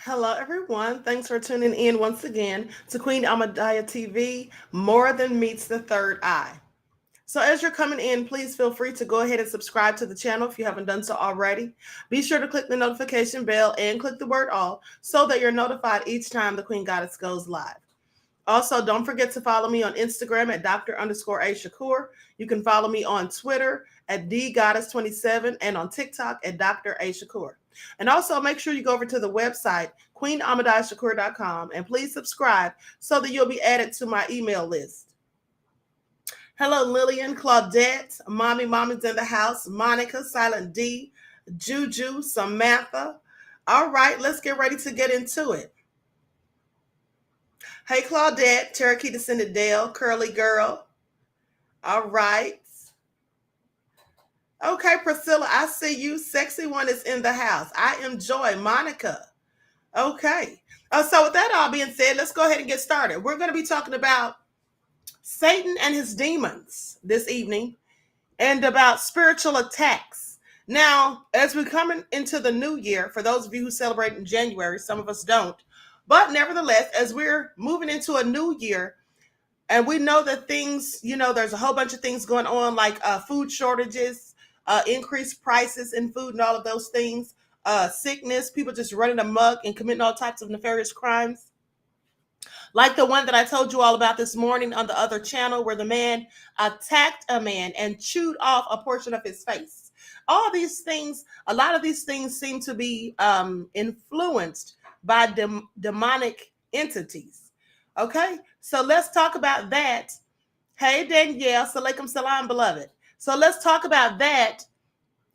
Hello, everyone. Thanks for tuning in once again to Queen Ahmadiyyah TV, More Than Meets the Third Eye. So, as you're coming in, please feel free to go ahead and subscribe to the channel if you haven't done so already. Be sure to click the notification bell and click the word all so that you're notified each time the Queen Goddess goes live. Also, don't forget to follow me on Instagram at Dr._A Shakur. You can follow me on Twitter at DGoddess27 and on TikTok at Dr. A Shakur. And also make sure you go over to the website, QueenAhmadiyyahShakur.com, and please subscribe so that you'll be added to my email list. Hello, Lillian, Claudette, Mommy's in the house, Monica, Silent D, Juju, Samantha. All right, let's get ready to get into it. Hey, Claudette, Cherokee Descended Dale, Curly Girl. All right. Okay, Priscilla, I see you. Sexy one is in the house. I am Joy, Monica. Okay. So with that all being said, let's go ahead and get started. We're going to be talking about Satan and his demons this evening and about spiritual attacks. Now, as we're coming into the new year, for those of you who celebrate in January, some of us don't, but nevertheless, as we're moving into a new year, and we know that things, there's a whole bunch of things going on, like food shortages, increased prices in food and all of those things, sickness, people just running amok and committing all types of nefarious crimes. Like the one that I told you all about this morning on the other channel, where the man attacked a man and chewed off a portion of his face. All these things, a lot of these things seem to be influenced by demonic entities. Okay, so let's talk about that. Hey, Danielle, salaikum salam, beloved. So let's talk about that.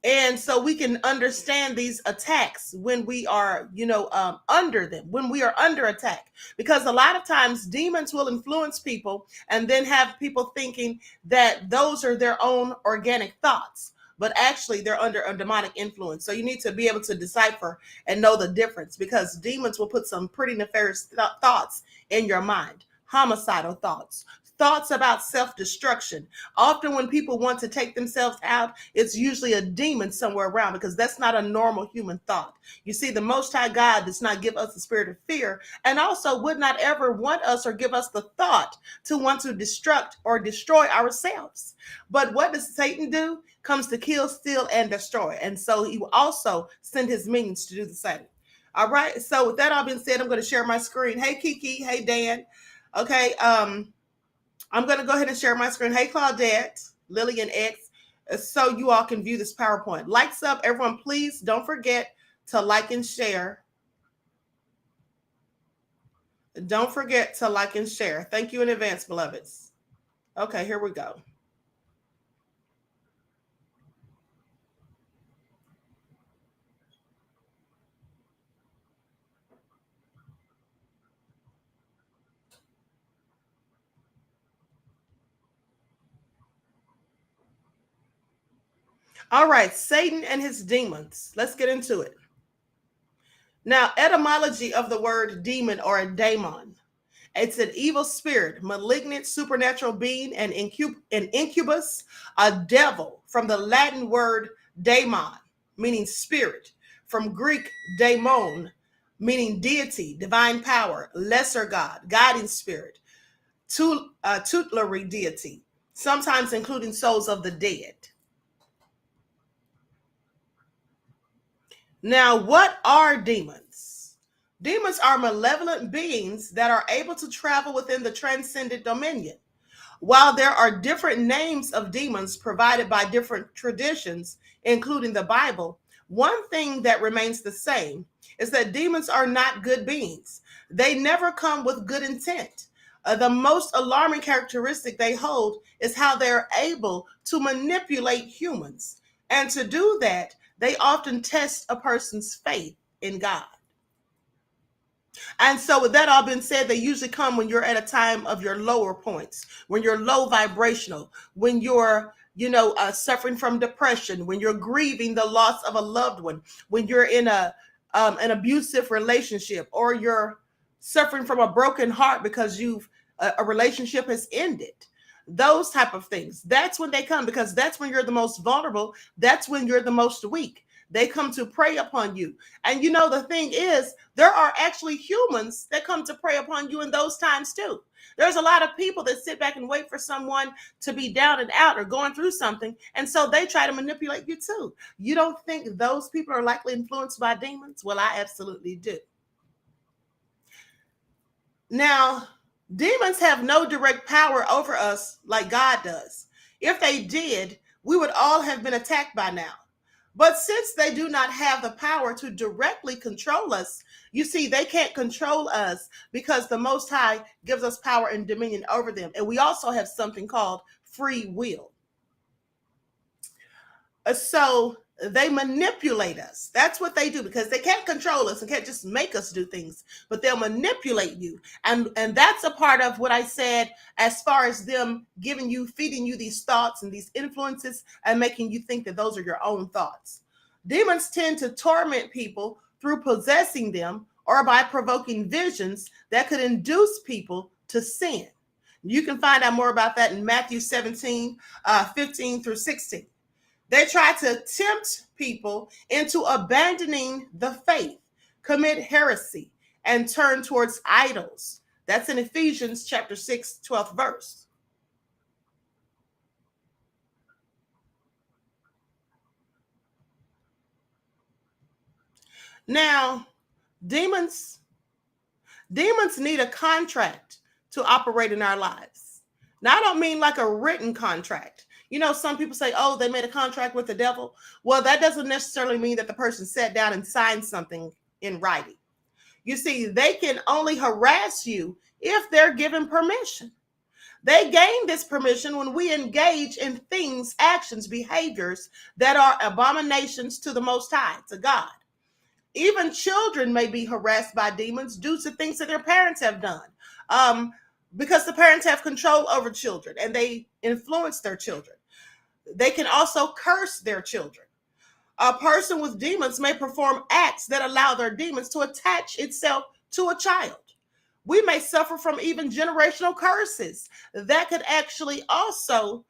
And so we can understand these attacks when we are, under them, when we are under attack. Because a lot of times demons will influence people and then have people thinking that those are their own organic thoughts. But actually, they're under a demonic influence. So you need to be able to decipher and know the difference, because demons will put some pretty nefarious thoughts in your mind. Homicidal thoughts, thoughts about self-destruction. Often when people want to take themselves out, it's usually a demon somewhere around, because that's not a normal human thought. You see, the Most High God does not give us the spirit of fear, and also would not ever want us or give us the thought to want to destruct or destroy ourselves. But what does Satan do? Comes to kill, steal, and destroy. And so he will also send his minions to do the same. All right. So with that all being said, I'm going to share my screen. Hey, Kiki. Hey, Dan. Okay. I'm going to go ahead and share my screen. Hey, Claudette, Lillian X, so you all can view this PowerPoint. Likes up, everyone. Please don't forget to like and share. Don't forget to like and share. Thank you in advance, beloveds. Okay, here we go. All right, Satan and his demons. Let's get into it. Now, etymology of the word demon or a daemon. It's an evil spirit, malignant supernatural being, an incubus, a devil, from the Latin word daemon, meaning spirit, from Greek daemon, meaning deity, divine power, lesser god, guiding spirit, tutelary deity, sometimes including souls of the dead. Now, what are demons? Demons are malevolent beings that are able to travel within the transcendent dominion. While there are different names of demons provided by different traditions, including the Bible, one thing that remains the same is that demons are not good beings. They never come with good intent. The most alarming characteristic they hold is how they're able to manipulate humans. And to do that, they often test a person's faith in God. And so, with that all being said, they usually come when you're at a time of your lower points, when you're low vibrational, when you're, suffering from depression, when you're grieving the loss of a loved one, when you're in an abusive relationship, or you're suffering from a broken heart because a relationship has ended. Those type of things. That's when they come, because that's when you're the most vulnerable. That's when you're the most weak. They come to prey upon you. And you know, the thing is, there are actually humans that come to prey upon you in those times too. There's a lot of people that sit back and wait for someone to be down and out or going through something. And so they try to manipulate you too. You don't think those people are likely influenced by demons? Well, I absolutely do. Now, demons have no direct power over us like God does. If they did, we would all have been attacked by now. But since they do not have the power to directly control us, you see, they can't control us because the Most High gives us power and dominion over them. And we also have something called free will. So they manipulate us. That's what they do, because they can't control us and can't just make us do things, but they'll manipulate you. And that's a part of what I said as far as them giving you, feeding you these thoughts and these influences and making you think that those are your own thoughts. Demons tend to torment people through possessing them or by provoking visions that could induce people to sin. You can find out more about that in Matthew 17, 15 through 16. They try to tempt people into abandoning the faith, commit heresy, and turn towards idols. That's in Ephesians chapter 6, 12th verse. Now, demons need a contract to operate in our lives. Now, I don't mean like a written contract. You know, some people say, oh, they made a contract with the devil. Well, that doesn't necessarily mean that the person sat down and signed something in writing. You see, they can only harass you if they're given permission. They gain this permission when we engage in things, actions, behaviors that are abominations to the Most High, to God. Even children may be harassed by demons due to things that their parents have done. Because the parents have control over children and they influence their children. They can also curse their children. A person with demons may perform acts that allow their demons to attach itself to a child. We may suffer from even generational curses that could actually also,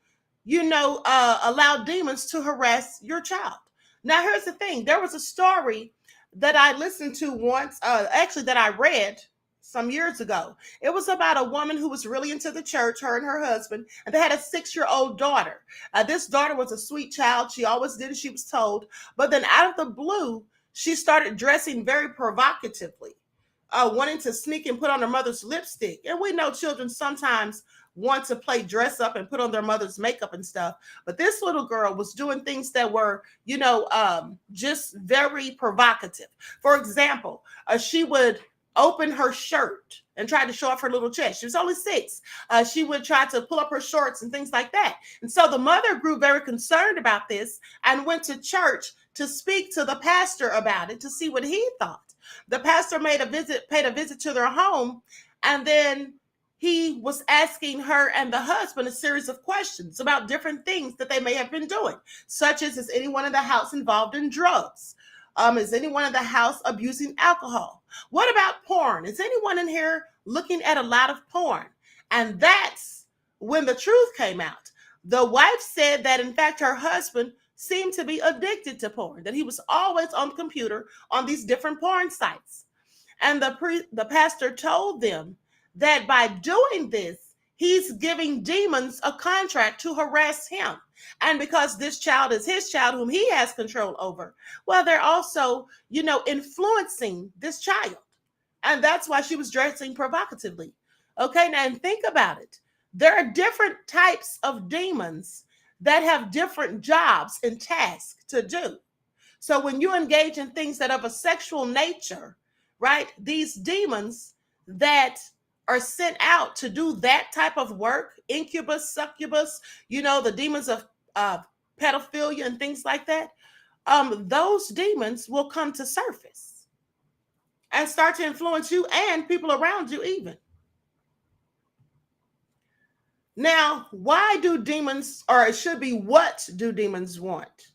allow demons to harass your child. Now, here's the thing. There was a story that I listened to once, that I read some years ago. It was about a woman who was really into the church, her and her husband, and they had a 6-year-old daughter. This daughter was a sweet child. She always did as she was told. But then out of the blue, she started dressing very provocatively, wanting to sneak and put on her mother's lipstick. And we know children sometimes want to play dress up and put on their mother's makeup and stuff. But this little girl was doing things that were, just very provocative. For example, she would open her shirt and try to show off her little chest. She was only 6. She would try to pull up her shorts and things like that. And so the mother grew very concerned about this and went to church to speak to the pastor about it to see what he thought. The pastor paid a visit to their home, and then he was asking her and the husband a series of questions about different things that they may have been doing, such as, is anyone in the house involved in drugs? Is anyone in the house abusing alcohol? What about porn? Is anyone in here looking at a lot of porn? And that's when the truth came out. The wife said that, in fact, her husband seemed to be addicted to porn, that he was always on the computer on these different porn sites. And the pastor told them that by doing this, he's giving demons a contract to harass him. And because this child is his child, whom he has control over, well, they're also, influencing this child. And that's why she was dressing provocatively. Okay, now, and think about it. There are different types of demons that have different jobs and tasks to do. So when you engage in things that are of a sexual nature, right, these demons that are sent out to do that type of work, incubus, succubus, the demons of pedophilia and things like that, those demons will come to surface and start to influence you and people around you even. Now, why do demons, or it should be, what do demons want?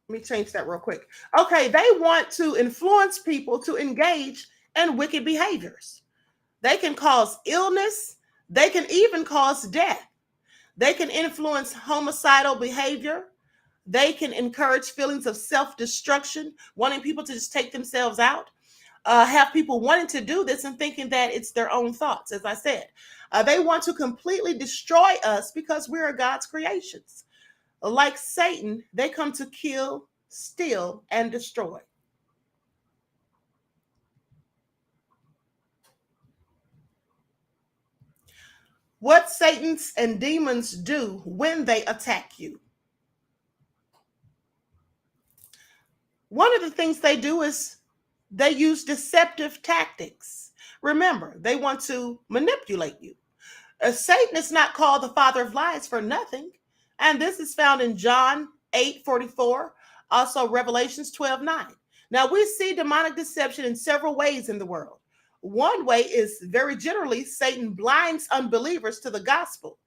Let me change that real quick. Okay, they want to influence people to engage in wicked behaviors. They can cause illness. They can even cause death. They can influence homicidal behavior. They can encourage feelings of self-destruction, wanting people to just take themselves out. Have people wanting to do this and thinking that it's their own thoughts, as I said. They want to completely destroy us because we are God's creations. Like Satan, they come to kill, steal, and destroy. What Satan's and demons do when they attack you. One of the things they do is they use deceptive tactics. Remember, they want to manipulate you. Satan is not called the father of lies for nothing. And this is found in John 8:44, also Revelations 12:9. Now, we see demonic deception in several ways in the world. One way is very generally Satan blinds unbelievers to the gospel.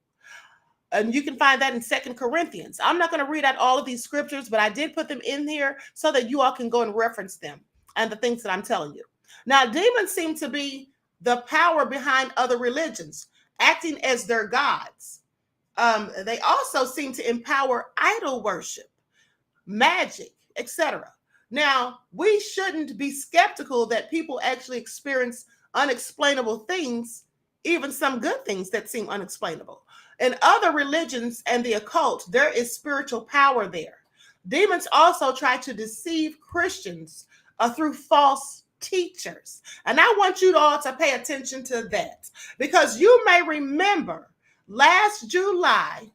And you can find that in Second Corinthians. I'm not going to read out all of these scriptures, but I did put them in here so that you all can go and reference them and the things that I'm telling you. Now, demons seem to be the power behind other religions, acting as their gods. They also seem to empower idol worship, magic, etc. Now, we shouldn't be skeptical that people actually experience unexplainable things, even some good things that seem unexplainable. In other religions and the occult, there is spiritual power there. Demons also try to deceive Christians through false teachers. And I want you all to pay attention to that, because you may remember last July,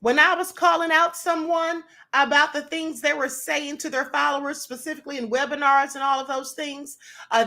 when I was calling out someone about the things they were saying to their followers, specifically in webinars and all of those things.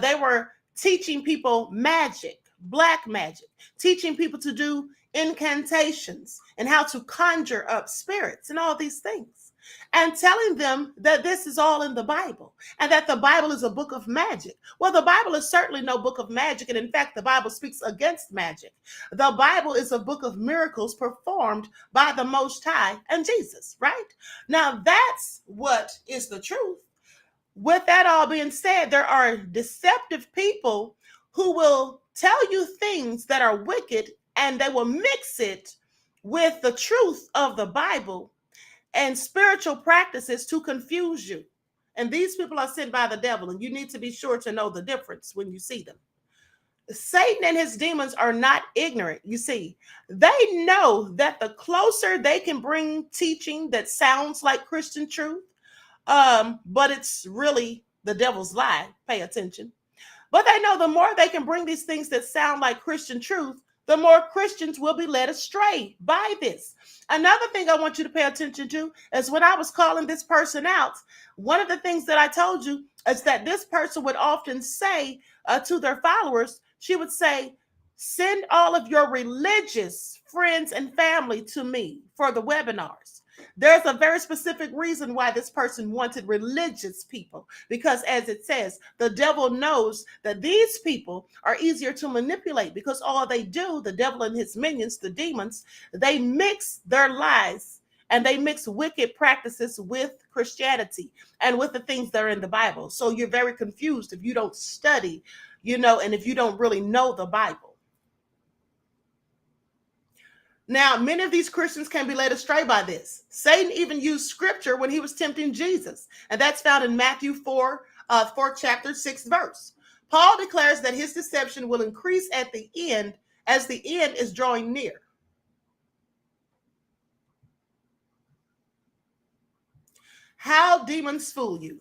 They were teaching people magic, black magic, teaching people to do incantations and how to conjure up spirits and all these things, and telling them that this is all in the Bible and that the Bible is a book of magic. Well, the Bible is certainly no book of magic. And in fact, the Bible speaks against magic. The Bible is a book of miracles performed by the Most High and Jesus, right? Now, that's what is the truth. With that all being said, there are deceptive people who will tell you things that are wicked, and they will mix it with the truth of the Bible and spiritual practices to confuse you. And these people are sent by the devil, and you need to be sure to know the difference when you see them. Satan and his demons are not ignorant. You see, they know that the closer they can bring teaching that sounds like Christian truth, but it's really the devil's lie. Pay attention. But they know the more they can bring these things that sound like Christian truth, the more Christians will be led astray by this. Another thing I want you to pay attention to is when I was calling this person out, one of the things that I told you is that this person would often say to their followers, she would say, send all of your religious friends and family to me for the webinars. There's a very specific reason why this person wanted religious people, because as it says, the devil knows that these people are easier to manipulate, because all they do, the devil and his minions, the demons, they mix their lies and they mix wicked practices with Christianity and with the things that are in the Bible. So you're very confused if you don't study, and if you don't really know the Bible. Now, many of these Christians can be led astray by this. Satan even used scripture when he was tempting Jesus, and that's found in Matthew 4, 4th chapter, 6th verse. Paul declares that his deception will increase at the end as the end is drawing near. How demons fool you.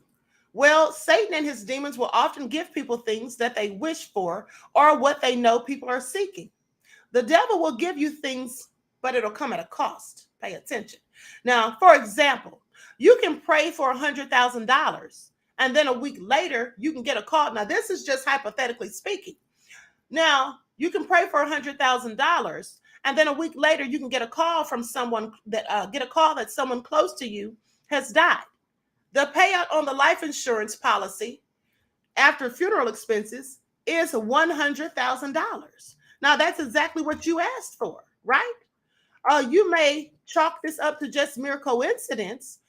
Well, Satan and his demons will often give people things that they wish for or what they know people are seeking. The devil will give you things, but it'll come at a cost. Pay attention. Now, for example, you can pray for $100,000 and then a week later you can get a call. Now, this is just hypothetically speaking. Now, you can pray for $100,000 and then a week later you can get a call from someone that someone close to you has died. The payout on the life insurance policy after funeral expenses is $100,000. Now, that's exactly what you asked for, right? You may chalk this up to just mere coincidence,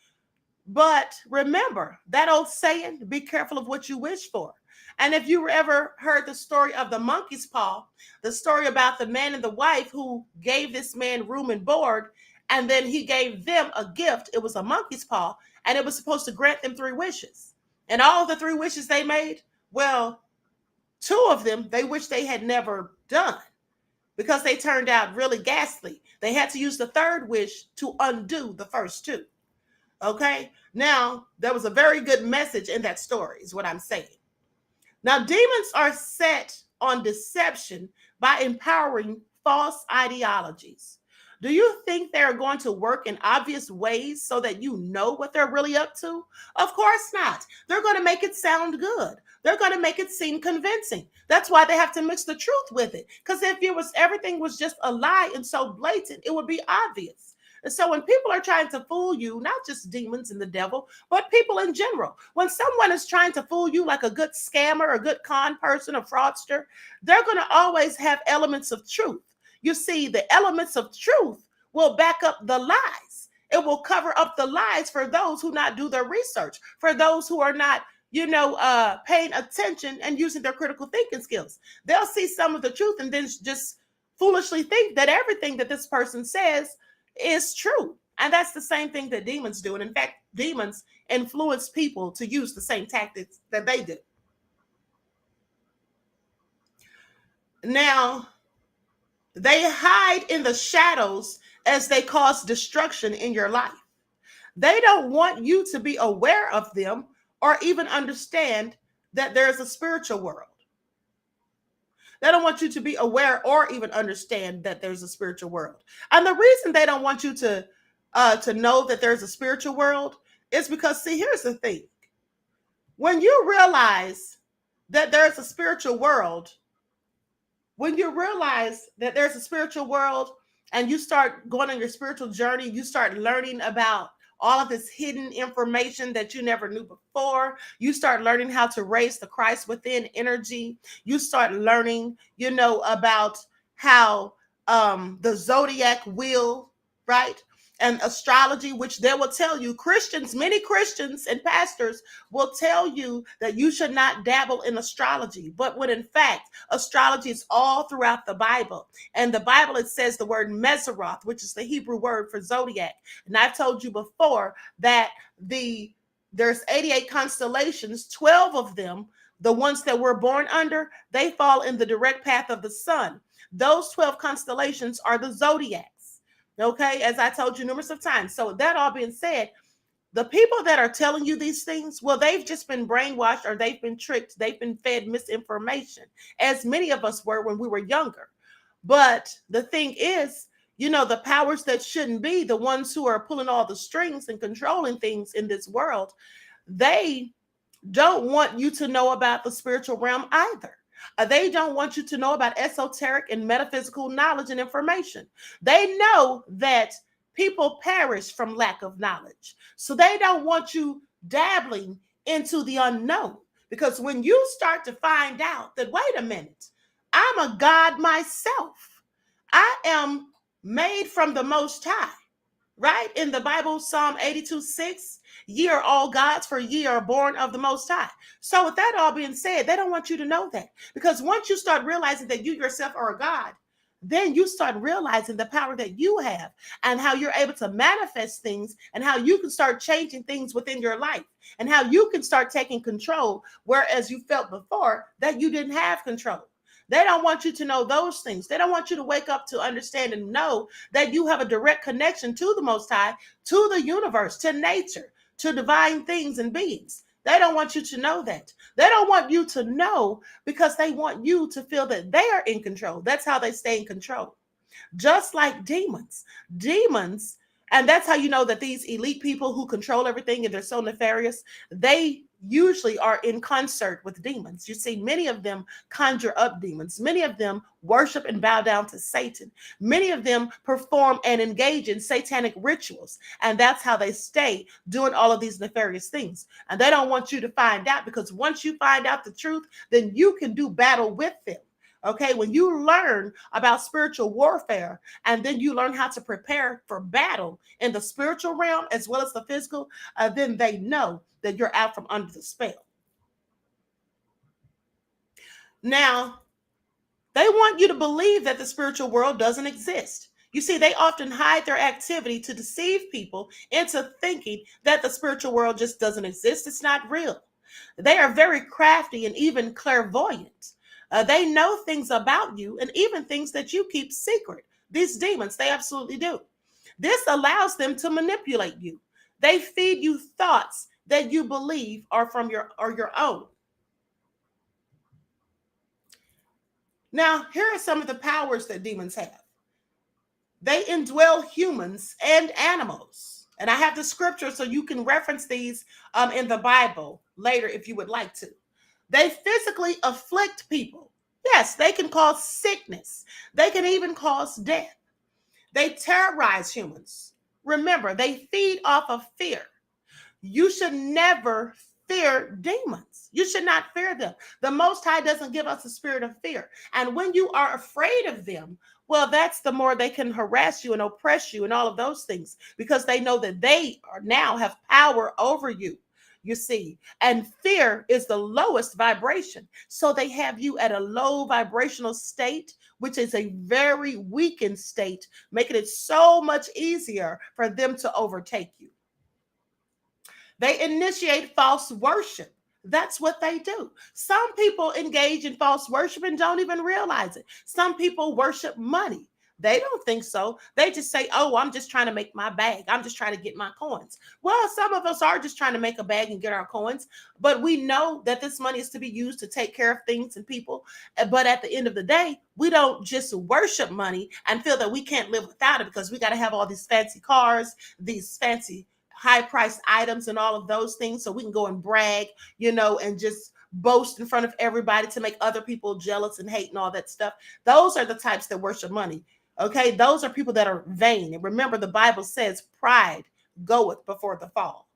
but remember that old saying, be careful of what you wish for. And if you ever heard the story of the monkey's paw, the story about the man and the wife who gave this man room and board, and then he gave them a gift. It was a monkey's paw, and it was supposed to grant them 3 wishes. And all of the 3 wishes they made, well, 2 of them they wish they had never done because they turned out really ghastly. They had to use the 3rd wish to undo the first 2. Okay? Now, there was a very good message in that story, is what I'm saying. Now, demons are set on deception by empowering false ideologies. Do you think they're going to work in obvious ways so that you know what they're really up to? Of course not. They're going to make it sound good. They're going to make it seem convincing. That's why they have to mix the truth with it. Because if everything was just a lie and so blatant, it would be obvious. And so when people are trying to fool you, not just demons and the devil, but people in general, when someone is trying to fool you like a good scammer, a good con person, a fraudster, they're going to always have elements of truth. You see, the elements of truth will back up the lies. It will cover up the lies for those who not do their research, for those who are not, paying attention and using their critical thinking skills. They'll see some of the truth and then just foolishly think that everything that this person says is true. And that's the same thing that demons do. And in fact, demons influence people to use the same tactics that they do. Now, they hide in the shadows as they cause destruction in your life. They don't want you to be aware of them or even understand that there's a spiritual world. They don't want you to be aware or even understand that there's a spiritual world. And the reason they don't want you to know that there's a spiritual world is because, see, here's the thing. When you realize that there's a spiritual world, when you realize that there's a spiritual world and you start going on your spiritual journey, you start learning about all of this hidden information that you never knew before. You start learning how to raise the Christ within energy. You start learning, about how the zodiac wheel, right? And astrology, which they will tell you, many Christians and pastors will tell you that you should not dabble in astrology. But when in fact, astrology is all throughout the Bible. And the Bible, it says the word Meseroth, which is the Hebrew word for zodiac. And I've told you before that there's 88 constellations, 12 of them, the ones that we're born under, they fall in the direct path of the sun. Those 12 constellations are the zodiacs. Okay, as I told you numerous of times. So that all being said, the people that are telling you these things, well, they've just been brainwashed or they've been tricked. They've been fed misinformation, as many of us were when we were younger. But the thing is, the powers that shouldn't be, the ones who are pulling all the strings and controlling things in this world, they don't want you to know about the spiritual realm either. They don't want you to know about esoteric and metaphysical knowledge and information. They know that people perish from lack of knowledge. So they don't want you dabbling into the unknown. Because when you start to find out that, wait a minute, I'm a God myself. I am made from the Most High. Right? In the Bible, Psalm 82:6, ye are all gods, for ye are born of the Most High. So with that all being said, they don't want you to know that. Because once you start realizing that you yourself are a God, then you start realizing the power that you have and how you're able to manifest things and how you can start changing things within your life and how you can start taking control, whereas you felt before that you didn't have control. They don't want you to know those things. They don't want you to wake up to understand and know that you have a direct connection to the Most High, to the universe, to nature, to divine things and beings. They don't want you to know that. They don't want you to know because they want you to feel that they are in control. That's how they stay in control. Just like demons. Demons, and that's how you know that these elite people who control everything and they're so nefarious, they usually are in concert with demons. You see, many of them conjure up demons. Many of them worship and bow down to Satan. Many of them perform and engage in satanic rituals. And that's how they stay doing all of these nefarious things. And they don't want you to find out, because once you find out the truth, then you can do battle with them. Okay, when you learn about spiritual warfare and then you learn how to prepare for battle in the spiritual realm as well as the physical, then they know that you're out from under the spell. Now, they want you to believe that the spiritual world doesn't exist. You see, they often hide their activity to deceive people into thinking that the spiritual world just doesn't exist. It's not real. They are very crafty and even clairvoyant. They know things about you and even things that you keep secret. These demons, they absolutely do. This allows them to manipulate you. They feed you thoughts that you believe are from your own. Now, here are some of the powers that demons have. They indwell humans and animals. And I have the scripture so you can reference these in the Bible later if you would like to. They physically afflict people. Yes, they can cause sickness. They can even cause death. They terrorize humans. Remember, they feed off of fear. You should never fear demons. You should not fear them. The Most High doesn't give us a spirit of fear. And when you are afraid of them, well, that's the more they can harass you and oppress you and all of those things because they know that they are now have power over you. You see, and fear is the lowest vibration. So they have you at a low vibrational state, which is a very weakened state, making it so much easier for them to overtake you. They initiate false worship. That's what they do. Some people engage in false worship and don't even realize it. Some people worship money. They don't think so. They just say, oh, I'm just trying to make my bag. I'm just trying to get my coins. Well, some of us are just trying to make a bag and get our coins, but we know that this money is to be used to take care of things and people. But at the end of the day, we don't just worship money and feel that we can't live without it because we got to have all these fancy cars, these fancy high priced items and all of those things so we can go and brag, and just boast in front of everybody to make other people jealous and hate and all that stuff. Those are the types that worship money. Okay, those are people that are vain. And remember, the Bible says pride goeth before the fall.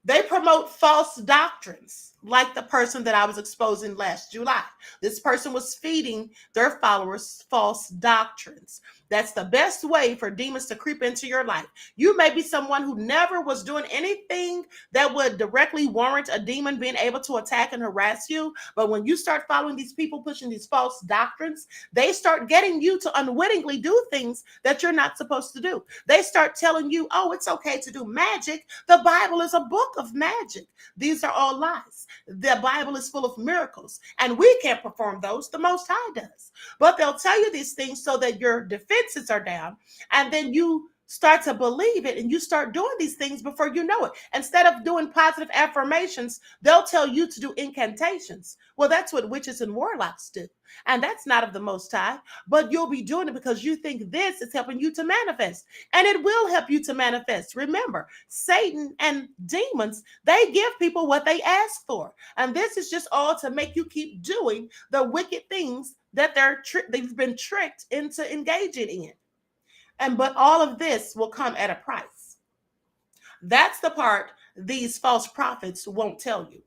They promote false doctrines, like the person that I was exposing last July. This person was feeding their followers false doctrines. That's the best way for demons to creep into your life. You may be someone who never was doing anything that would directly warrant a demon being able to attack and harass you. But when you start following these people pushing these false doctrines, they start getting you to unwittingly do things that you're not supposed to do. They start telling you, oh, it's okay to do magic. The Bible is a book of magic. These are all lies. The Bible is full of miracles, and we can't perform those. The Most High does. But they'll tell you these things so that your defenses are down, and then you start to believe it and you start doing these things before you know it. Instead of doing positive affirmations, they'll tell you to do incantations. Well, that's what witches and warlocks do. And that's not of the Most High, but you'll be doing it because you think this is helping you to manifest. And it will help you to manifest. Remember, Satan and demons, they give people what they ask for. And this is just all to make you keep doing the wicked things that they've been tricked into engaging in. But all of this will come at a price. That's the part these false prophets won't tell you.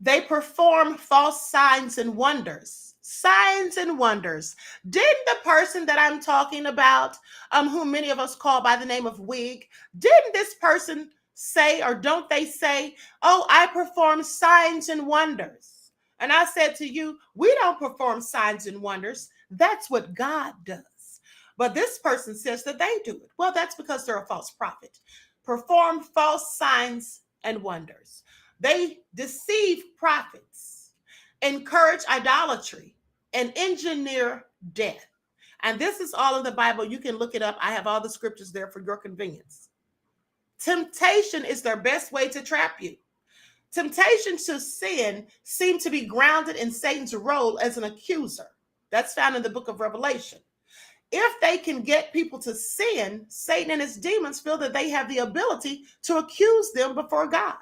They perform false signs and wonders. Signs and wonders. Didn't the person that I'm talking about, whom many of us call by the name of Wig, didn't this person say, or don't they say, oh, I perform signs and wonders? And I said to you, we don't perform signs and wonders. That's what God does. But this person says that they do it. Well, that's because they're a false prophet. Perform false signs and wonders. They deceive prophets, encourage idolatry, and engineer death. And this is all in the Bible. You can look it up. I have all the scriptures there for your convenience. Temptation is their best way to trap you. Temptation to sin seem to be grounded in Satan's role as an accuser. That's found in the book of Revelation. If they can get people to sin, Satan and his demons feel that they have the ability to accuse them before God.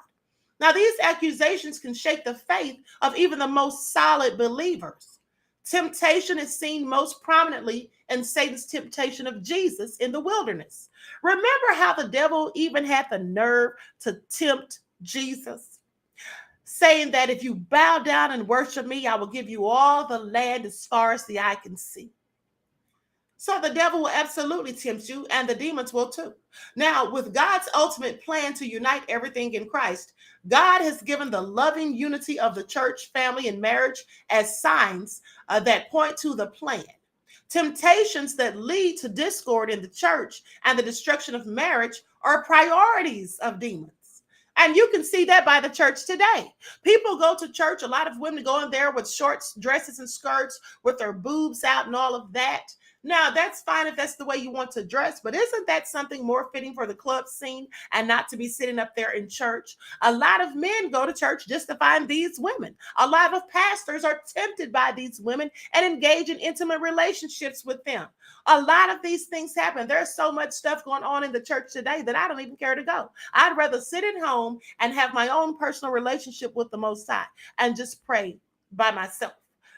Now, these accusations can shake the faith of even the most solid believers. Temptation is seen most prominently in Satan's temptation of Jesus in the wilderness. Remember how the devil even had the nerve to tempt Jesus, saying that if you bow down and worship me, I will give you all the land as far as the eye can see. So the devil will absolutely tempt you, and the demons will too. Now, with God's ultimate plan to unite everything in Christ, God has given the loving unity of the church, family, and marriage as signs that point to the plan. Temptations that lead to discord in the church and the destruction of marriage are priorities of demons. And you can see that by the church today. People go to church, a lot of women go in there with shorts, dresses, and skirts with their boobs out and all of that. Now, that's fine if that's the way you want to dress, but isn't that something more fitting for the club scene and not to be sitting up there in church? A lot of men go to church just to find these women. A lot of pastors are tempted by these women and engage in intimate relationships with them. A lot of these things happen. There's so much stuff going on in the church today that I don't even care to go. I'd rather sit at home and have my own personal relationship with the Most High and just pray by myself,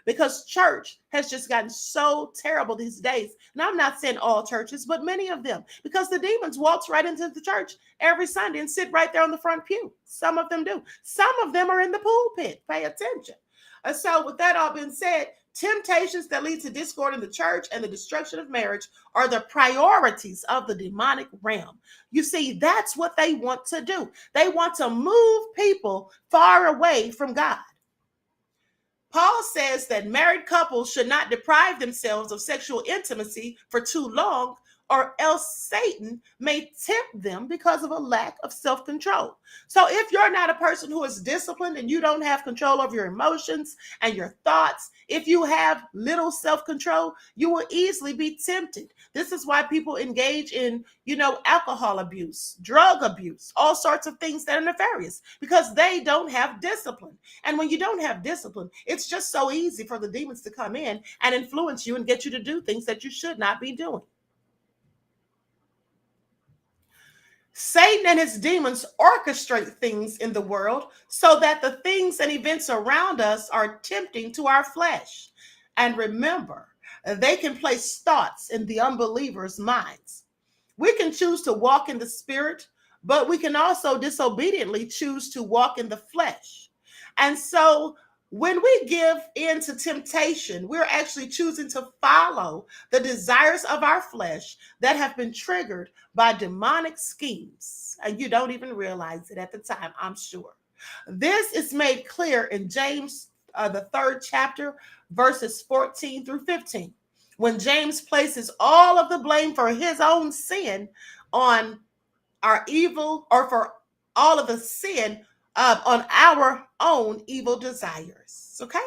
because church has just gotten so terrible these days. And I'm not saying all churches, but many of them, because the demons waltz right into the church every Sunday and sit right there on the front pew. Some of them do. Some of them are in the pulpit. Pay attention. So with that all being said, temptations that lead to discord in the church and the destruction of marriage are the priorities of the demonic realm. You see, that's what they want to do. They want to move people far away from God. Paul says that married couples should not deprive themselves of sexual intimacy for too long, or else Satan may tempt them because of a lack of self-control. So if you're not a person who is disciplined and you don't have control over your emotions and your thoughts, if you have little self-control, you will easily be tempted. This is why people engage in, alcohol abuse, drug abuse, all sorts of things that are nefarious, because they don't have discipline. And when you don't have discipline, it's just so easy for the demons to come in and influence you and get you to do things that you should not be doing. Satan and his demons orchestrate things in the world so that the things and events around us are tempting to our flesh. And remember, they can place thoughts in the unbelievers' minds. We can choose to walk in the spirit, but we can also disobediently choose to walk in the flesh. And so when we give in to temptation, we're actually choosing to follow the desires of our flesh that have been triggered by demonic schemes. And you don't even realize it at the time, I'm sure. This is made clear in James, the 3rd chapter, verses 14 through 15, when James places all of the blame for his own sin on our evil, or for all of the sin on our own evil desires. Okay?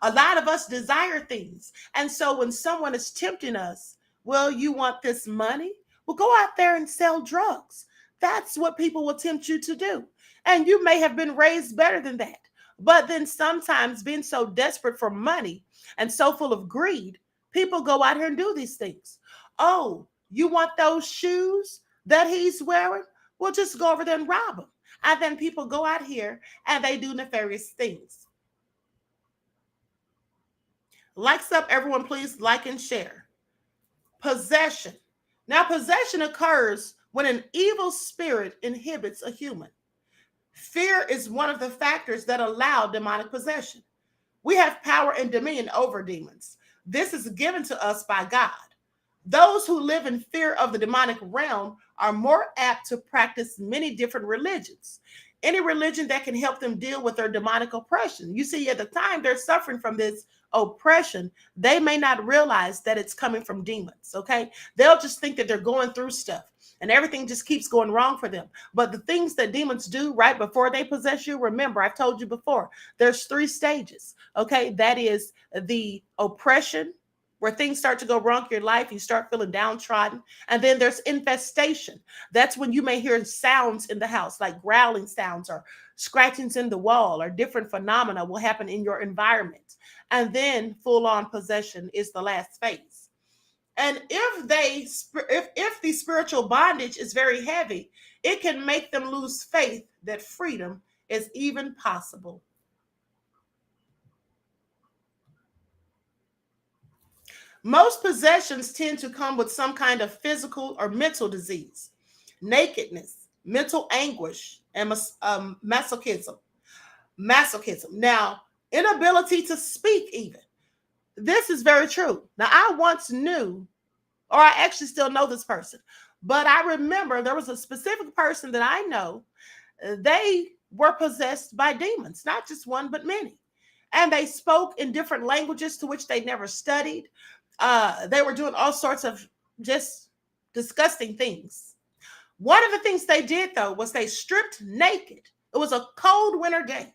A lot of us desire things. And so when someone is tempting us, well, you want this money? Well, go out there and sell drugs. That's what people will tempt you to do. And you may have been raised better than that. But then sometimes, being so desperate for money and so full of greed, people go out here and do these things. Oh, you want those shoes that he's wearing? Well, just go over there and rob him. And then people go out here and they do nefarious things. Likes up, everyone, please like and share. Possession. Now, possession occurs when an evil spirit inhibits a human. Fear is one of the factors that allow demonic possession. We have power and dominion over demons. This is given to us by God. Those who live in fear of the demonic realm are more apt to practice many different religions. Any religion that can help them deal with their demonic oppression. You see, at the time they're suffering from this oppression, they may not realize that it's coming from demons, okay? They'll just think that they're going through stuff and everything just keeps going wrong for them. But the things that demons do right before they possess you, remember, I've told you before, there's 3 stages, okay? That is the oppression, where things start to go wrong in your life, you start feeling downtrodden. And then there's infestation. That's when you may hear sounds in the house, like growling sounds or scratchings in the wall, or different phenomena will happen in your environment. And then full-on possession is the last phase. And if the spiritual bondage is very heavy, it can make them lose faith that freedom is even possible. Most possessions tend to come with some kind of physical or mental disease, nakedness, mental anguish, and masochism. Now, inability to speak even. This is very true. Now, I once knew or I actually still know this person. But I remember there was a specific person that I know. They were possessed by demons, not just one, but many. And they spoke in different languages to which they never studied. They were doing all sorts of just disgusting things. One of the things they did, though, was they stripped naked. It was a cold winter day.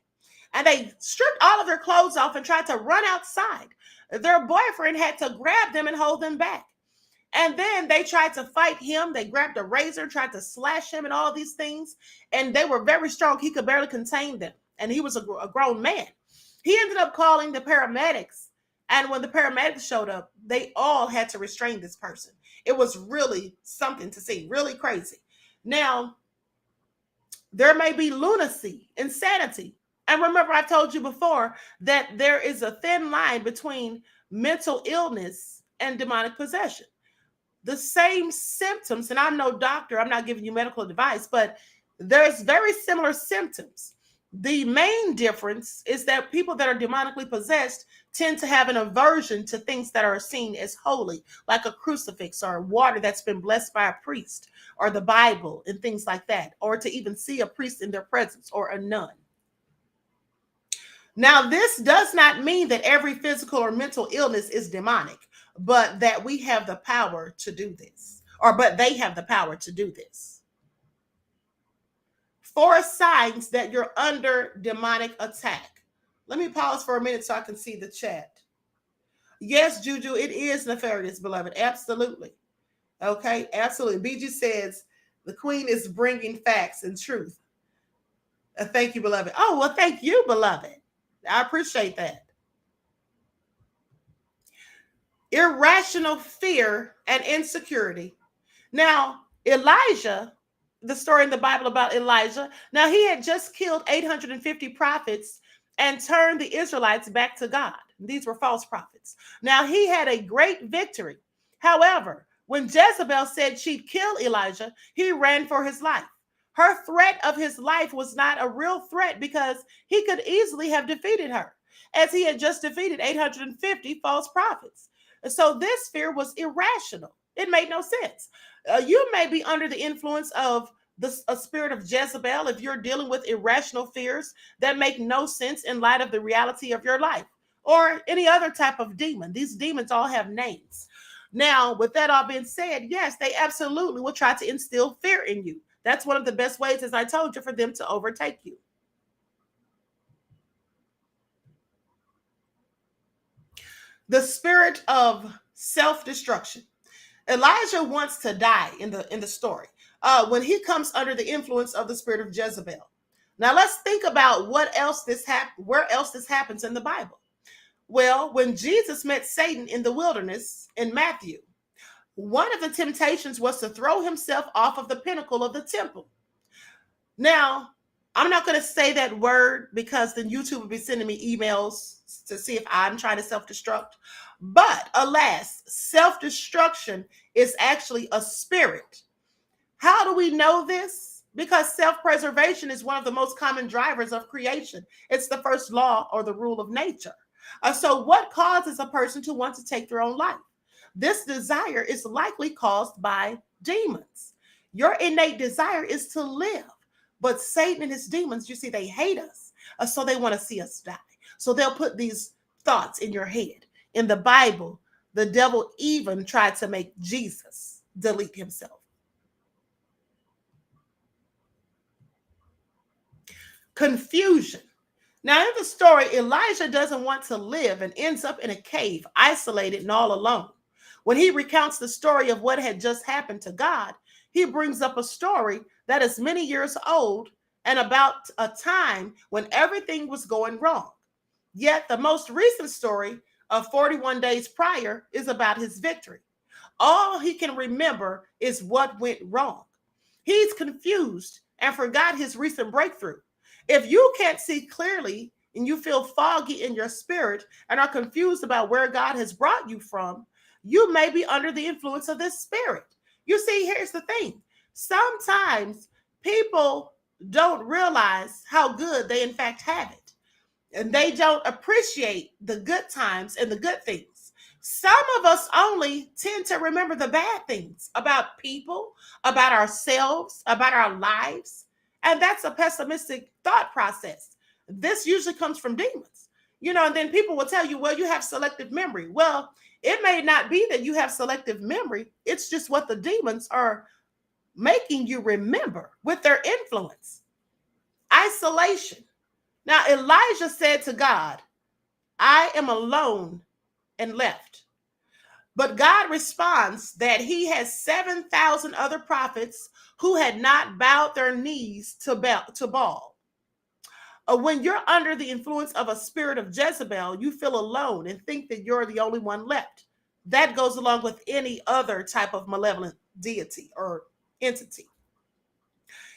And they stripped all of their clothes off and tried to run outside. Their boyfriend had to grab them and hold them back. And then they tried to fight him. They grabbed a razor, tried to slash him and all these things. And they were very strong. He could barely contain them. And he was a grown man. He ended up calling the paramedics. And when the paramedics showed up, they all had to restrain this person. It was really something to see, really crazy. Now, there may be lunacy, insanity. And remember, I told you before that there is a thin line between mental illness and demonic possession. The same symptoms, and I'm no doctor, I'm not giving you medical advice, but there's very similar symptoms. The main difference is that people that are demonically possessed tend to have an aversion to things that are seen as holy, like a crucifix or water that's been blessed by a priest, or the Bible and things like that, or to even see a priest in their presence or a nun. Now, this does not mean that every physical or mental illness is demonic, but that we have the power to do this, but they have the power to do this. 4 signs that you're under demonic attack. Let me pause for a minute so I can see the chat. Yes, Juju, it is nefarious, beloved. Absolutely. Okay, absolutely. BG says the queen is bringing facts and truth. Thank you, beloved. Oh, well, thank you, beloved. I appreciate that. Irrational fear and insecurity. Now, Elijah, the story in the Bible about Elijah, now he had just killed 850 prophets and turned the Israelites back to God. These were false prophets. Now, he had a great victory. However, when Jezebel said she'd kill Elijah, he ran for his life. Her threat of his life was not a real threat because he could easily have defeated her, as he had just defeated 850 false prophets. So this fear was irrational. It made no sense. You may be under the influence of a spirit of Jezebel if you're dealing with irrational fears that make no sense in light of the reality of your life, or any other type of demon. These demons all have names. Now, with that all being said, yes, they absolutely will try to instill fear in you. That's one of the best ways, as I told you, for them to overtake you. The spirit of self-destruction. Elijah wants to die in the story when he comes under the influence of the spirit of Jezebel. Now let's think about where else this happens in the Bible. Well, when Jesus met Satan in the wilderness in Matthew, one of the temptations was to throw himself off of the pinnacle of the temple. Now, I'm not going to say that word because then YouTube will be sending me emails to see if I'm trying to self-destruct. But alas, self-destruction is actually a spirit. How do we know this? Because self-preservation is one of the most common drivers of creation. It's the first law or the rule of nature. So what causes a person to want to take their own life? This desire is likely caused by demons. Your innate desire is to live. But Satan and his demons, you see, they hate us. So they want to see us die. So they'll put these thoughts in your head. In the Bible, the devil even tried to make Jesus delete himself. Confusion. Now, in the story, Elijah doesn't want to live and ends up in a cave, isolated and all alone. When he recounts the story of what had just happened to God, he brings up a story that is many years old and about a time when everything was going wrong. Yet the most recent story of 41 days prior is about his victory. All he can remember is what went wrong. He's confused and forgot his recent breakthrough. If you can't see clearly and you feel foggy in your spirit and are confused about where God has brought you from, you may be under the influence of this spirit. You see, here's the thing. Sometimes people don't realize how good they in fact have it. And they don't appreciate the good times and the good things. Some of us only tend to remember the bad things about people, about ourselves, about our lives. And that's a pessimistic thought process. This usually comes from demons. And then people will tell you, well, you have selective memory. Well, it may not be that you have selective memory, it's just what the demons are making you remember with their influence. Isolation. Now, Elijah said to God, I am alone and left. But God responds that he has 7,000 other prophets who had not bowed their knees to Baal. When you're under the influence of a spirit of Jezebel, you feel alone and think that you're the only one left. That goes along with any other type of malevolent deity or entity.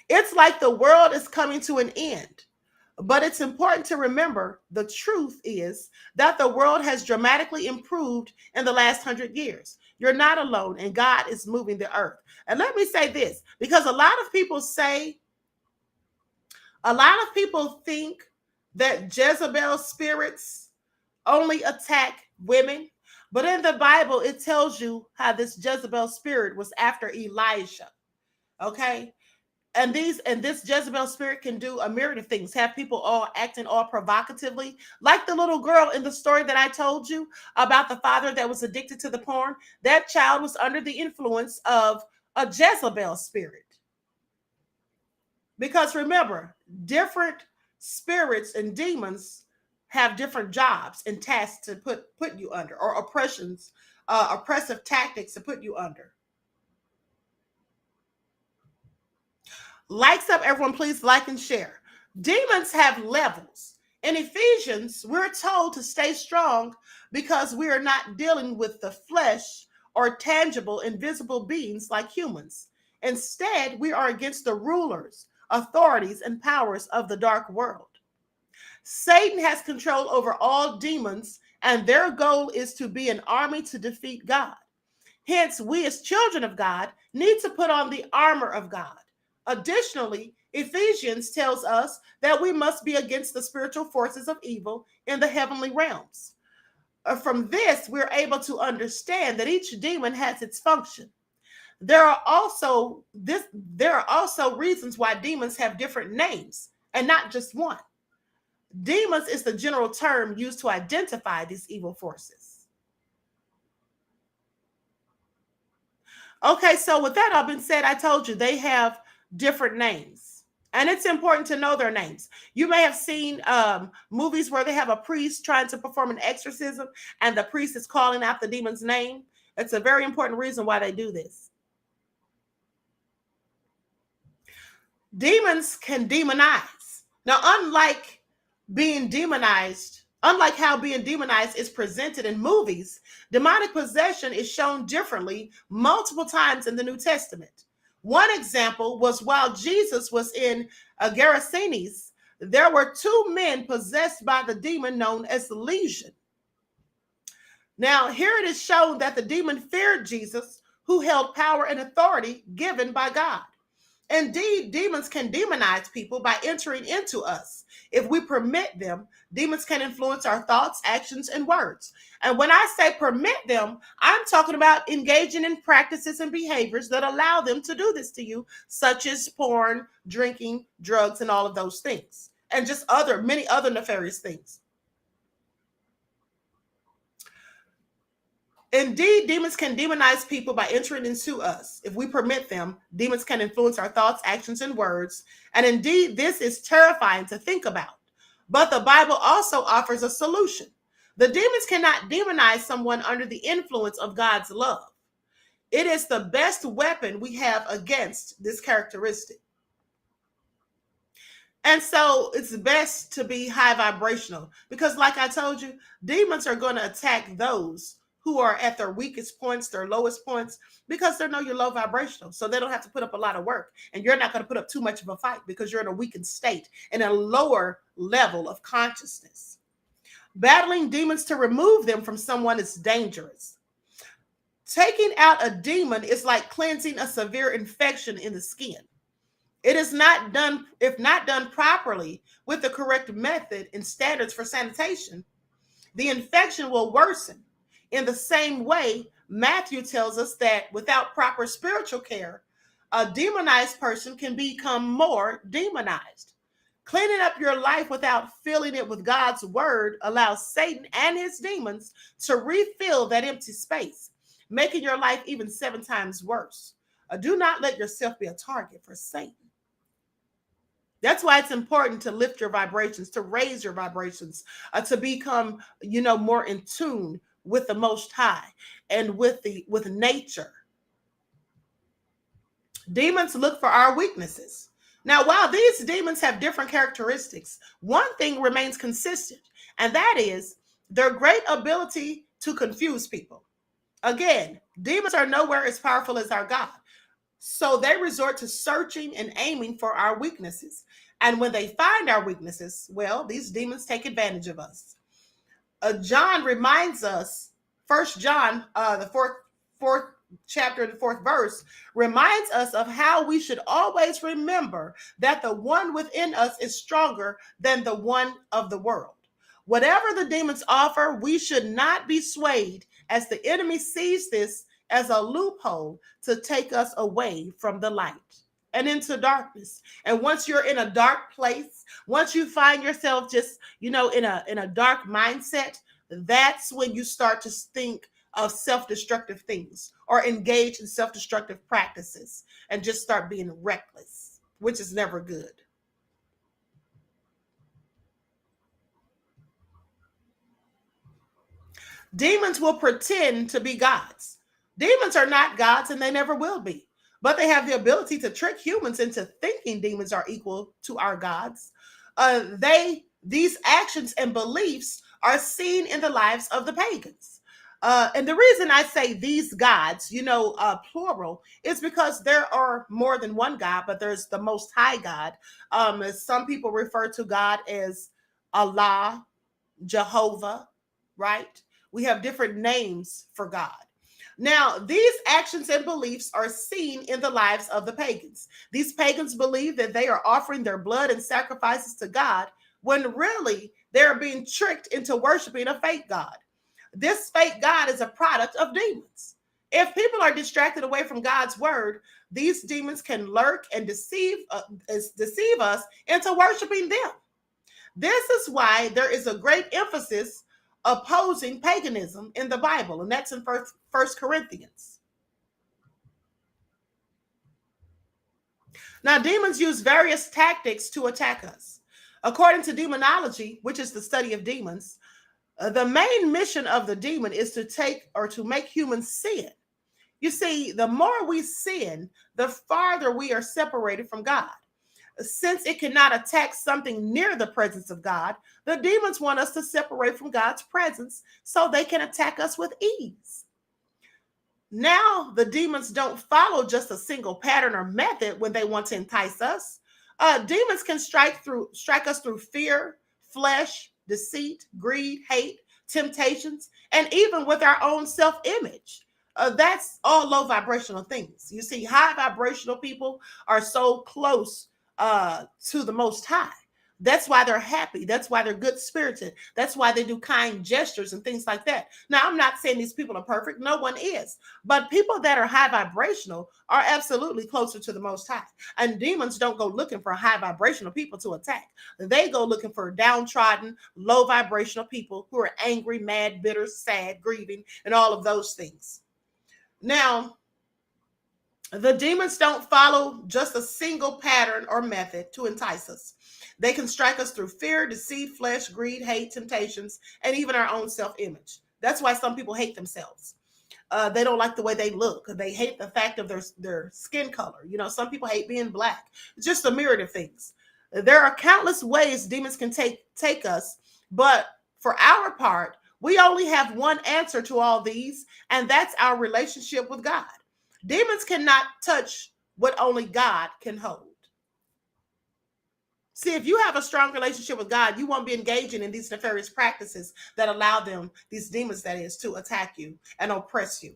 It's like the world is coming to an end. But it's important to remember the truth is that the world has dramatically improved in the last 100 years. You're not alone, and God is moving the earth. And let me say this, because a lot of people think that Jezebel spirits only attack women. But in the Bible, it tells you how this Jezebel spirit was after Elijah. Okay? And this Jezebel spirit can do a myriad of things, have people all acting all provocatively, like the little girl in the story that I told you about the father that was addicted to the porn. That child was under the influence of a Jezebel spirit. Because remember, different spirits and demons have different jobs and tasks to put you under, or oppressive tactics to put you under. Likes up, everyone, please like and share. Demons have levels. In Ephesians, we're told to stay strong because we are not dealing with the flesh or tangible, invisible beings like humans. Instead, we are against the rulers, authorities, and powers of the dark world. Satan has control over all demons, and their goal is to be an army to defeat God. Hence, we as children of God need to put on the armor of God. Additionally, Ephesians tells us that we must be against the spiritual forces of evil in the heavenly realms. From this, we're able to understand that each demon has its function. There are also reasons why demons have different names and not just one. Demons is the general term used to identify these evil forces. Okay, so with that all been said, I told you they have different names, and it's important to know their names. You may have seen movies where they have a priest trying to perform an exorcism and the priest is calling out the demon's name. It's a very important reason why they do this. Demons can demonize. Now, unlike how being demonized is presented in movies, demonic possession is shown differently multiple times in the New Testament. One example was while Jesus was in Gerasenes, there were two men possessed by the demon known as Legion. Now, here it is shown that the demon feared Jesus, who held power and authority given by God. Indeed, demons can demonize people by entering into us. If we permit them, demons can influence our thoughts, actions, and words. And when I say permit them, I'm talking about engaging in practices and behaviors that allow them to do this to you, such as porn, drinking, drugs, and all of those things, and just many other nefarious things. Indeed, demons can demonize people by entering into us. If we permit them, demons can influence our thoughts, actions, and words. And indeed, this is terrifying to think about. But the Bible also offers a solution. The demons cannot demonize someone under the influence of God's love. It is the best weapon we have against this characteristic. And so it's best to be high vibrational because, like I told you, demons are going to attack those who are at their weakest points, their lowest points, because they know you're low vibrational. So they don't have to put up a lot of work. And you're not going to put up too much of a fight because you're in a weakened state and a lower level of consciousness. Battling demons to remove them from someone is dangerous. Taking out a demon is like cleansing a severe infection in the skin. It is not done, if not done properly with the correct method and standards for sanitation, the infection will worsen. In the same way, Matthew tells us that without proper spiritual care, a demonized person can become more demonized. Cleaning up your life without filling it with God's word allows Satan and his demons to refill that empty space, making your life even 7 times worse. Do not let yourself be a target for Satan. That's why it's important to lift your vibrations, to raise your vibrations, to become, more in tune with the Most High and with nature. Demons look for our weaknesses. Now, while these demons have different characteristics, one thing remains consistent, and that is their great ability to confuse people. Again, demons are nowhere as powerful as our God. So they resort to searching and aiming for our weaknesses. And when they find our weaknesses, well, these demons take advantage of us. John reminds us, First John, the fourth chapter, the fourth verse, reminds us of how we should always remember that the one within us is stronger than the one of the world. Whatever the demons offer, we should not be swayed, as the enemy sees this as a loophole to take us away from the light and into darkness. And once you're in a dark place, once you find yourself just, in a dark mindset, that's when you start to think of self-destructive things or engage in self-destructive practices and just start being reckless, which is never good. Demons will pretend to be gods. Demons are not gods and they never will be, but they have the ability to trick humans into thinking demons are equal to our gods. These actions and beliefs are seen in the lives of the pagans. And the reason I say these gods, plural, is because there are more than one God, but there's the Most High God. Some people refer to God as Allah, Jehovah, right? We have different names for God. Now, these actions and beliefs are seen in the lives of the pagans. These pagans believe that they are offering their blood and sacrifices to God, when really they're being tricked into worshiping a fake God. This fake God is a product of demons. If people are distracted away from God's word, these demons can lurk and deceive us into worshiping them. This is why there is a great emphasis opposing paganism in the Bible, and that's in First Corinthians. Now, demons use various tactics to attack us. According to demonology, which is the study of demons, the main mission of the demon is to take or to make humans sin. You see, the more we sin, the farther we are separated from God. Since it cannot attack something near the presence of God, the demons want us to separate from God's presence so they can attack us with ease. Now, the demons don't follow just a single pattern or method when they want to entice us. Demons can strike us through fear, flesh, deceit, greed, hate, temptations, and even with our own self-image. That's all low vibrational things. You see, high vibrational people are so close to the Most High. That's why they're happy. That's why they're good spirited. That's why they do kind gestures and things like that. Now, I'm not saying these people are perfect. No one is. But people that are high vibrational are absolutely closer to the Most High. And demons don't go looking for high vibrational people to attack. They go looking for downtrodden, low vibrational people who are angry, mad, bitter, sad, grieving, and all of those things. Now, the demons don't follow just a single pattern or method to entice us. They can strike us through fear, deceit, flesh, greed, hate, temptations, and even our own self-image. That's why some people hate themselves. They don't like the way they look. They hate the fact of their skin color. Some people hate being black. It's just a myriad of things. There are countless ways demons can take us, but for our part, we only have one answer to all these, and that's our relationship with God. Demons cannot touch what only God can hold. See, if you have a strong relationship with God, you won't be engaging in these nefarious practices that allow these demons, that is, to attack you and oppress you.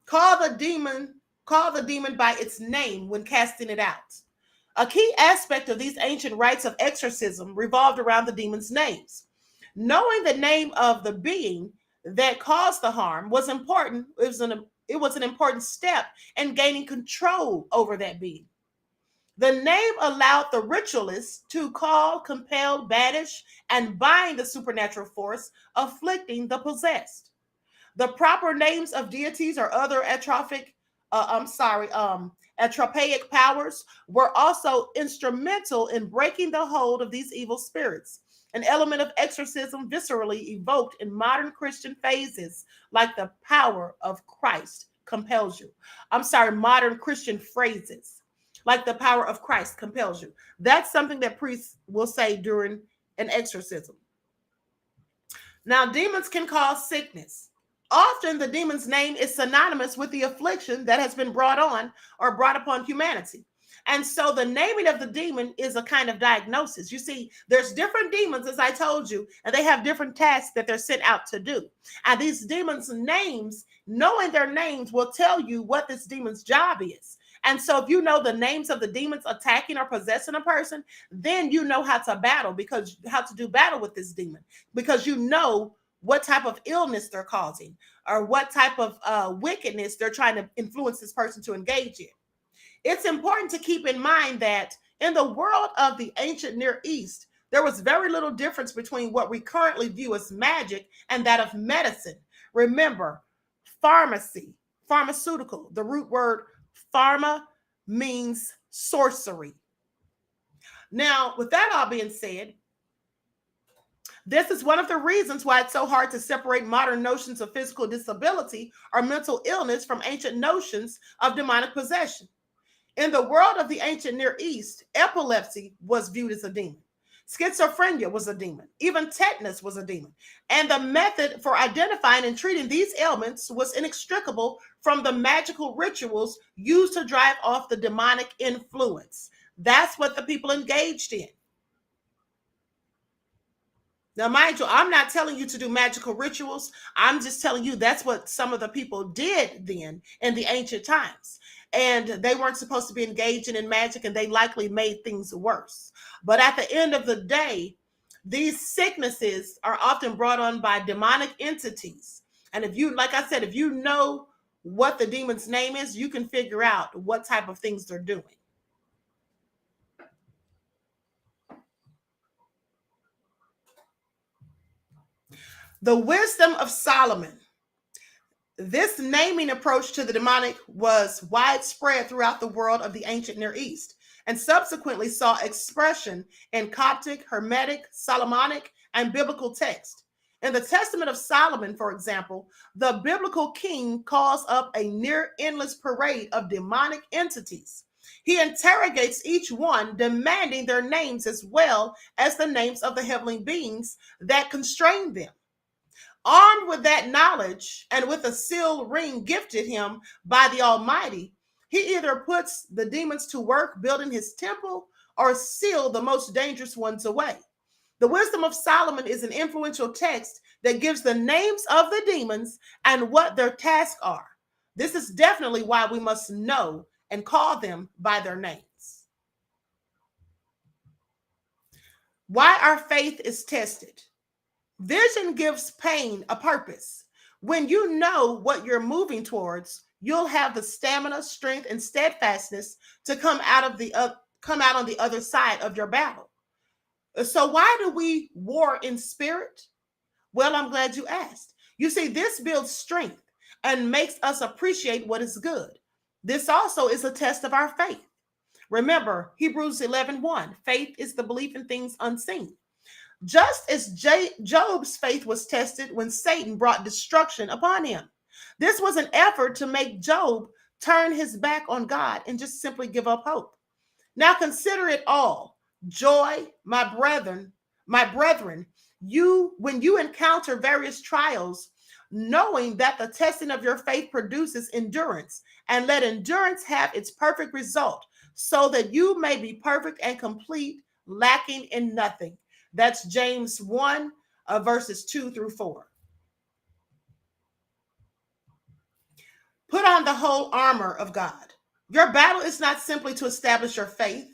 Call the demon by its name when casting it out. A key aspect of these ancient rites of exorcism revolved around the demons' names. Knowing the name of the being that caused the harm was important. It was an important step in gaining control over that being. The name allowed the ritualists to call, compel, banish, and bind the supernatural force afflicting the possessed. The proper names of deities or other atropaic powers were also instrumental in breaking the hold of these evil spirits. An element of exorcism viscerally evoked in modern Christian phases, like the power of Christ compels you. Modern Christian phrases, like the power of Christ compels you. That's something that priests will say during an exorcism. Now, demons can cause sickness. Often, the demon's name is synonymous with the affliction that has been brought on or brought upon humanity. And so, the naming of the demon is a kind of diagnosis. You see, there's different demons, as I told you, and they have different tasks that they're sent out to do. And these demons' names, knowing their names, will tell you what this demon's job is. And so, if you know the names of the demons attacking or possessing a person, then you know how to do battle with this demon, because you know what type of illness they're causing or what type of wickedness they're trying to influence this person to engage in. It's important to keep in mind that in the world of the ancient Near East, there was very little difference between what we currently view as magic and that of medicine. Remember, pharmaceutical, the root word pharma means sorcery. Now, with that all being said, this is one of the reasons why it's so hard to separate modern notions of physical disability or mental illness from ancient notions of demonic possession. In the world of the ancient Near East, epilepsy was viewed as a demon. Schizophrenia was a demon. Even tetanus was a demon. And the method for identifying and treating these ailments was inextricable from the magical rituals used to drive off the demonic influence. That's what the people engaged in. Now, mind you, I'm not telling you to do magical rituals. I'm just telling you that's what some of the people did then in the ancient times. And they weren't supposed to be engaging in magic, and they likely made things worse. But at the end of the day, these sicknesses are often brought on by demonic entities. And if you, like I said, if you know what the demon's name is, you can figure out what type of things they're doing. The wisdom of Solomon. This naming approach to the demonic was widespread throughout the world of the ancient Near East and subsequently saw expression in Coptic, Hermetic, Solomonic, and biblical text. In the Testament of Solomon, for example, the biblical king calls up a near endless parade of demonic entities. He interrogates each one, demanding their names as well as the names of the heavenly beings that constrain them. Armed with that knowledge and with a sealed ring gifted him by the Almighty, he either puts the demons to work building his temple or seal the most dangerous ones away. The Wisdom of Solomon is an influential text that gives the names of the demons and what their tasks are. This is definitely why we must know and call them by their names. Why our faith is tested. Vision gives pain a purpose. When you know what you're moving towards, you'll have the stamina, strength, and steadfastness to come out on the other side of your battle. So why do we war in spirit? Well, I'm glad you asked. You see, this builds strength and makes us appreciate what is good. This also is a test of our faith. Remember, Hebrews 11:1, faith is the belief in things unseen. Just as Job's faith was tested when Satan brought destruction upon him. This was an effort to make Job turn his back on God and just simply give up hope. Now consider it all joy, my brethren, when you encounter various trials, knowing that the testing of your faith produces endurance, and let endurance have its perfect result, so that you may be perfect and complete, lacking in nothing. That's James 1, verses 2 through 4. Put on the whole armor of God. Your battle is not simply to establish your faith,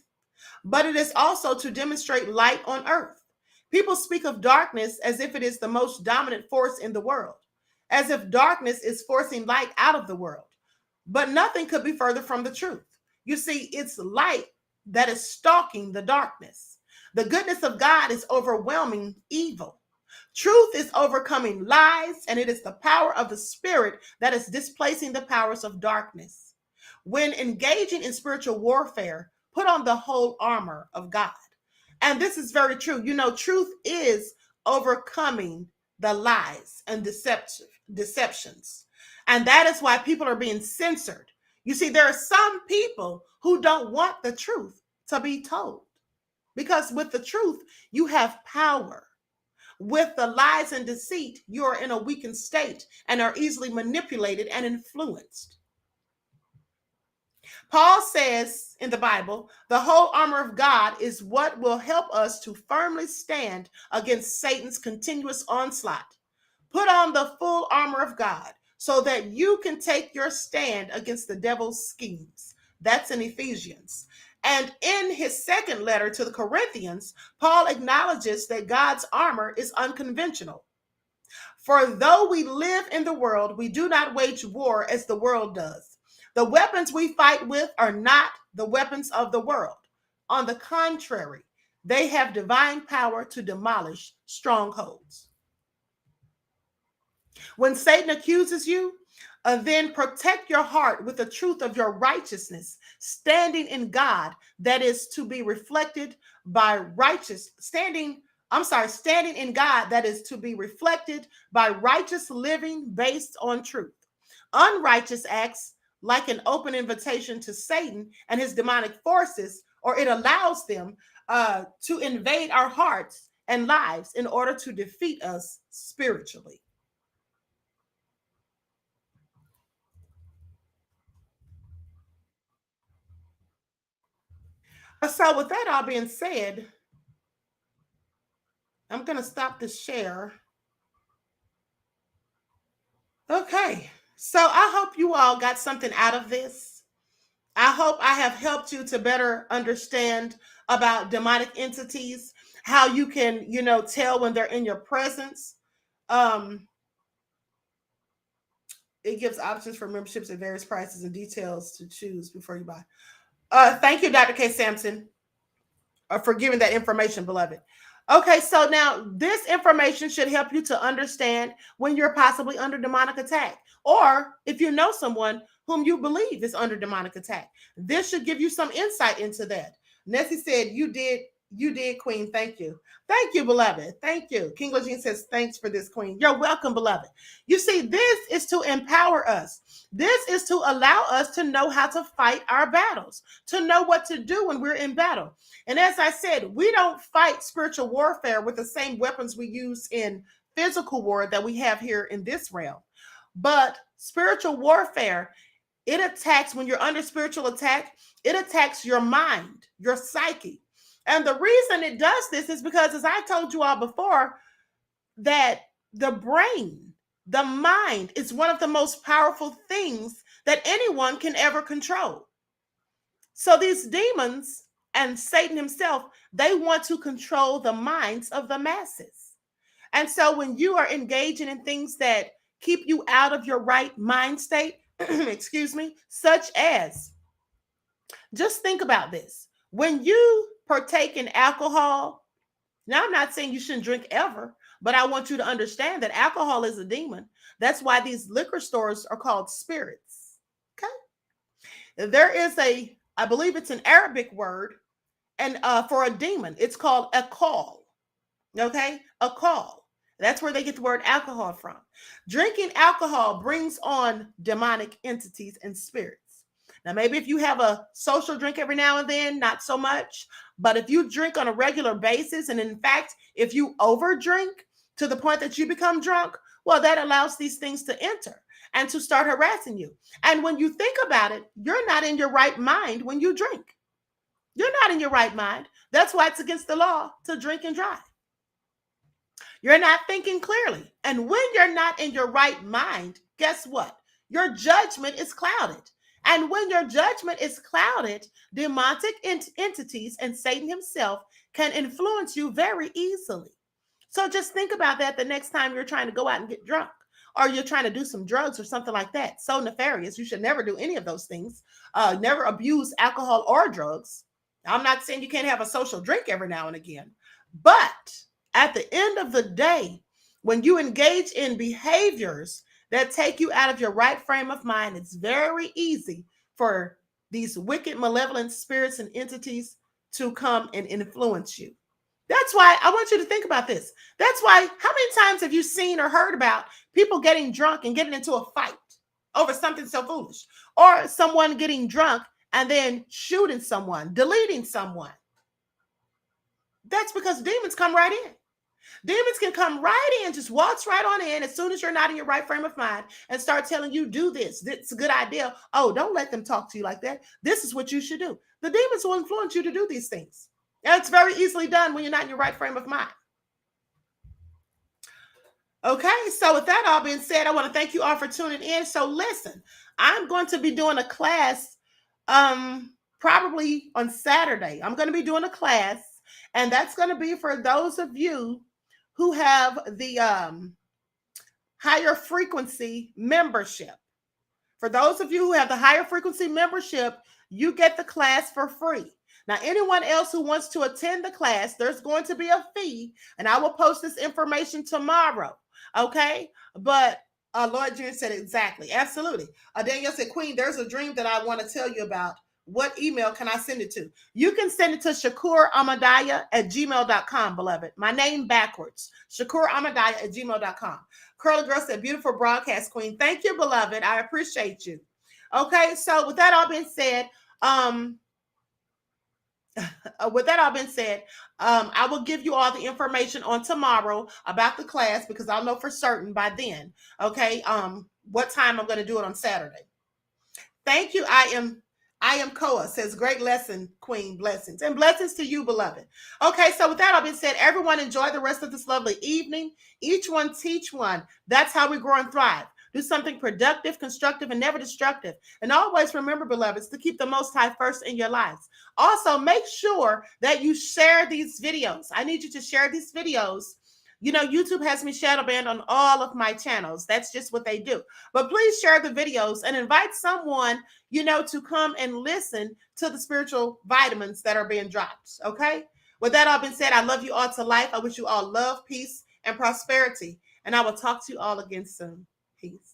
but it is also to demonstrate light on earth. People speak of darkness as if it is the most dominant force in the world. as if darkness is forcing light out of the world. But nothing could be further from the truth. You see, it's light that is stalking the darkness. The goodness of God is overwhelming evil. Truth is overcoming lies, and it is the power of the Spirit that is displacing the powers of darkness. When engaging in spiritual warfare, put on the whole armor of God. And this is very true. You know, truth is overcoming the lies and deceptions. And that is why people are being censored. You see, there are some people who don't want the truth to be told, because with the truth, you have power. With the lies and deceit, you are in a weakened state and are easily manipulated and influenced. Paul says in the Bible, the whole armor of God is what will help us to firmly stand against Satan's continuous onslaught. Put on the full armor of God so that you can take your stand against the devil's schemes. That's in Ephesians. And in his second letter to the Corinthians, Paul acknowledges that God's armor is unconventional. For though we live in the world, we do not wage war as the world does. The weapons we fight with are not the weapons of the world. On the contrary, they have divine power to demolish strongholds. When Satan accuses you, then protect your heart with the truth of your righteousness, standing in God, that is to be reflected by standing in God, that is to be reflected by righteous living based on truth. Unrighteous acts, like an open invitation to Satan and his demonic forces, or it allows them to invade our hearts and lives in order to defeat us spiritually. So with that all being said, I'm going to stop the share. Okay. So I hope you all got something out of this. I hope I have helped you to better understand about demonic entities, how you can, tell when they're in your presence. Um, it gives options for memberships at various prices and details to choose before you buy. Thank you, Dr. K. Sampson, for giving that information, beloved. Okay, so now this information should help you to understand when you're possibly under demonic attack, or if you know someone whom you believe is under demonic attack. This should give you some insight into that. Nessie said, you did, Queen. Thank you. Thank you, beloved. Thank you. King Lejean says, thanks for this, Queen. You're welcome, beloved. You see, this is to empower us. This is to allow us to know how to fight our battles, to know what to do when we're in battle. And as I said, we don't fight spiritual warfare with the same weapons we use in physical war that we have here in this realm. But spiritual warfare, it attacks, when you're under spiritual attack, it attacks your mind, your psyche. And the reason it does this is because, as I told you all before, that the brain, the mind, is one of the most powerful things that anyone can ever control. So these demons and Satan himself, they want to control the minds of the masses. And so when you are engaging in things that keep you out of your right mind state, excuse me, such as, just think about this. When you partake in alcohol, now I'm not saying you shouldn't drink ever, but I want you to understand that alcohol is a demon. That's why these liquor stores are called spirits. Okay. There is I believe it's an Arabic word, and for a demon, it's called a call. Okay. A call. That's where they get the word alcohol from. Drinking alcohol brings on demonic entities and spirits. Now, maybe if you have a social drink every now and then, not so much. But if you drink on a regular basis, and in fact, if you overdrink to the point that you become drunk, well, that allows these things to enter and to start harassing you. And when you think about it, you're not in your right mind when you drink. You're not in your right mind. That's why it's against the law to drink and drive. You're not thinking clearly. And when you're not in your right mind, guess what? Your judgment is clouded. And when your judgment is clouded, demonic entities and Satan himself can influence you very easily. So just think about that the next time you're trying to go out and get drunk, or you're trying to do some drugs or something like that. So nefarious. You should never do any of those things. Never abuse alcohol or drugs. I'm not saying you can't have a social drink every now and again, but at the end of the day, when you engage in behaviors that take you out of your right frame of mind, it's very easy for these wicked, malevolent spirits and entities to come and influence you. That's why I want you to think about this. That's why, how many times have you seen or heard about people getting drunk and getting into a fight over something so foolish? Or someone getting drunk and then shooting someone, deleting someone? That's because demons come right in. Demons can come right in, just waltz right on in as soon as you're not in your right frame of mind and start telling you, do this. It's a good idea. Oh, don't let them talk to you like that. This is what you should do. The demons will influence you to do these things. And it's very easily done when you're not in your right frame of mind. Okay, so with that all being said, I want to thank you all for tuning in. So listen, I'm going to be doing a class probably on Saturday. I'm going to be doing a class, and that's going to be for those of you who have the higher frequency membership. For those of you who have the higher frequency membership, you get the class for free. Now, anyone else who wants to attend the class, there's going to be a fee, and I will post this information tomorrow. Okay? But Lord Junior said exactly. Absolutely. Danielle said, Queen, there's a dream that I want to tell you about. What email can I send it to? You can send it to shakurahmadiyyah@gmail.com, beloved. My name backwards. shakurahmadiyyah@gmail.com. Curly Girl said, beautiful broadcast, Queen. Thank you, beloved. I appreciate you. Okay, so with that all being said, I will give you all the information on tomorrow about the class because I'll know for certain by then. Okay, what time I'm going to do it on Saturday. Thank you. I am Koa, says, great lesson, Queen. Blessings. And blessings to you, beloved. Okay, so with that all being said, everyone enjoy the rest of this lovely evening. Each one teach one. That's how we grow and thrive. Do something productive, constructive, and never destructive. And always remember, beloveds, to keep the Most High first in your lives. Also, make sure that you share these videos. I need you to share these videos. You know, YouTube has me shadow banned on all of my channels. That's just what they do. But please share the videos and invite someone, you know, to come and listen to the spiritual vitamins that are being dropped. Okay? With that all being said, I love you all to life. I wish you all love, peace, and prosperity. And I will talk to you all again soon. Peace.